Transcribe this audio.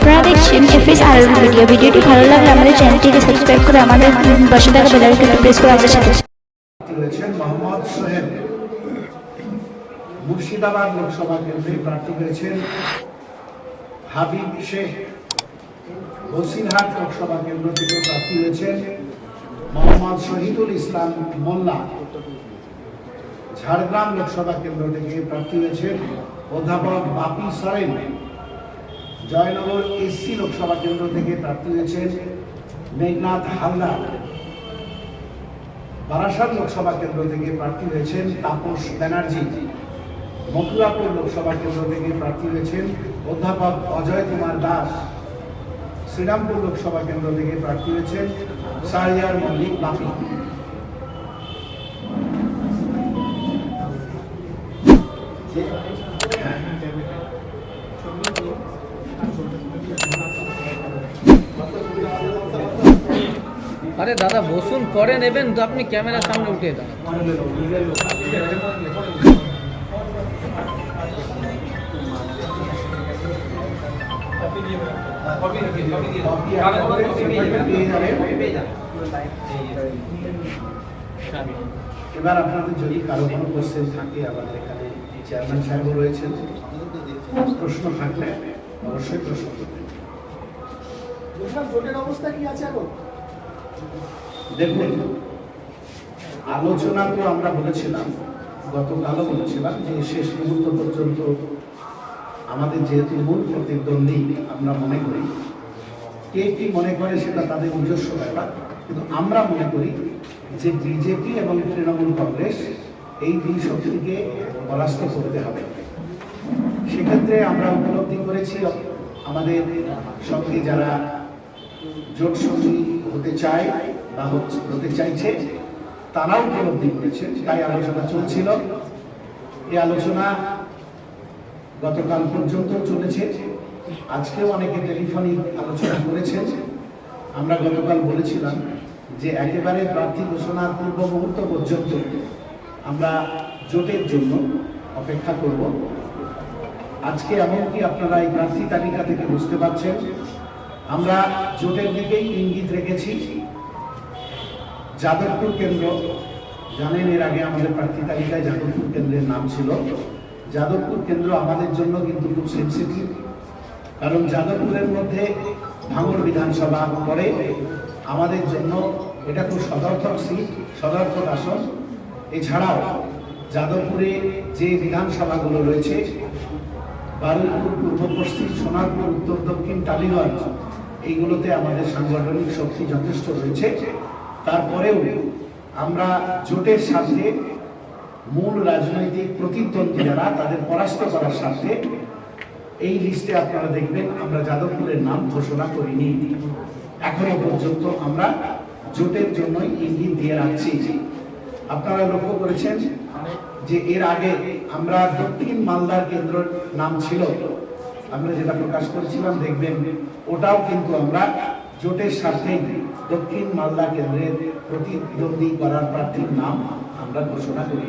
আপনারা দেখছেন FSR video. ভিডিওটি ভালো লাগলে আমাদের চ্যানেলটিকে সাবস্ক্রাইব করে আমাদের পাশে থাকা বেল আইকনটি প্রেস করে আমাদের সাথে হয়েছেন মোহাম্মদ সোহেল। মুর্শিদাবাদ লোকসভা কেন্দ্রে প্রার্থী হয়েছেন হাবিব শেখ। বসিরহাট লোকসভা কেন্দ্র থেকে প্রার্থী হয়েছেন মোহাম্মদ শহীদুল ইসলাম মোল্লা। ঝাড়গ্রাম লোকসভা কেন্দ্র থেকে প্রার্থী হয়েছেন অধ্যাপক বাপি সরেন। জয়নগর এসসি লোকসভা কেন্দ্র থেকে প্রার্থী হয়েছেন মেঘনাথ হালদার। বারাসাত লোকসভা কেন্দ্র থেকে প্রার্থী হয়েছেন তাপস ব্যানার্জি। মথুরাপুর লোকসভা কেন্দ্র থেকে প্রার্থী হয়েছেন অধ্যাপক অজয় কুমার দাস। শ্রীরামপুর লোকসভা কেন্দ্র থেকে প্রার্থী হয়েছেন শাহরিয়ার মল্লিক বাপি। আরে দাদা বসুন, পরে নেবেন তো, আপনি ক্যামেরার সামনে উঠে দাঁড়ান। এবার আপনাদের যদি কারো কোনো কোশ্চেন থাকে, আমাদের এখানে চেয়ারম্যান সাহেব রয়েছেন, প্রশ্ন থাকলে অবশ্যই প্রশ্ন করবেন। ভোটের অবস্থা কি আছে এখন? দেখুন, আলোচনা তো আমরা বলেছিলাম, গতকালও বলেছিলাম যে শেষ মুহূর্ত পর্যন্ত আমাদের যেহেতু মূল প্রতিদ্বন্দ্বী আমরা মনে করি, কে কি মনে করে সেটা তাদের নিজস্ব ব্যাপার, কিন্তু আমরা মনে করি যে বিজেপি এবং তৃণমূল কংগ্রেস এই দুই শক্তিকে পরাস্ত করতে হবে। সেক্ষেত্রে আমরা উপলব্ধি করেছি আমাদের সঙ্গে যারা জোট সঙ্গী হতে চায় বা হতে চাইছে তারাও উপলব্ধি করেছে, তাই আলোচনা চলছিল। এই আলোচনা গতকাল পর্যন্ত চলেছে, আজকেও অনেকে টেলিফোনিক আলোচনা করেছেন। আমরা গতকাল বলেছিলাম যে একেবারে প্রার্থী ঘোষণার পূর্ব মুহূর্ত পর্যন্ত আমরা জোটের জন্য অপেক্ষা করব। আজকে এমনকি আপনারা এই প্রার্থী তালিকা থেকে বুঝতে পারছেন আমরা জোটের দিকেই ইঙ্গিত রেখেছি। যাদবপুর কেন্দ্র, জানেন এর আগে আমাদের প্রার্থী তালিকায় যাদবপুর কেন্দ্রের নাম ছিল। যাদবপুর কেন্দ্র আমাদের জন্য কিন্তু খুব সেন্সিটিভ, কারণ যাদবপুরের মধ্যে ভাঙড় বিধানসভা পড়ে। আমাদের জন্য এটা খুব সদর্থক সিট, সদর্থক আসন। এছাড়াও যাদবপুরে যে বিধানসভাগুলো রয়েছে, বারুইপুর, পূর্ব পশ্চিম, সোনারপুর, উত্তর দক্ষিণ, টালিগঞ্জ, এইগুলোতে আমাদের সাংগঠনিক শক্তি যথেষ্ট রয়েছে। তারপরেও আমরা জোটের সাথে মূল রাজনৈতিক প্রতিদ্বন্দ্বী যারা তাদের পরাস্ত করার স্বার্থে এই লিস্টে আপনারা দেখবেন আমরা যাদবপুরের নাম ঘোষণা করিনি। এখনো পর্যন্ত আমরা জোটের জন্যই ইঙ্গিত দিয়ে রাখছি। আপনারা লক্ষ্য করেছেন যে এর আগে আমরা দক্ষিণ মালদার কেন্দ্রের নাম ছিল, আমরা যেটা প্রকাশ করেছিলাম, দেখবেন ওটাও কিন্তু আমরা জোটের স্বার্থেই দক্ষিণ মালদা কেন্দ্রের প্রতিদ্বন্দ্বী করার প্রার্থীর নাম আমরা ঘোষণা করি।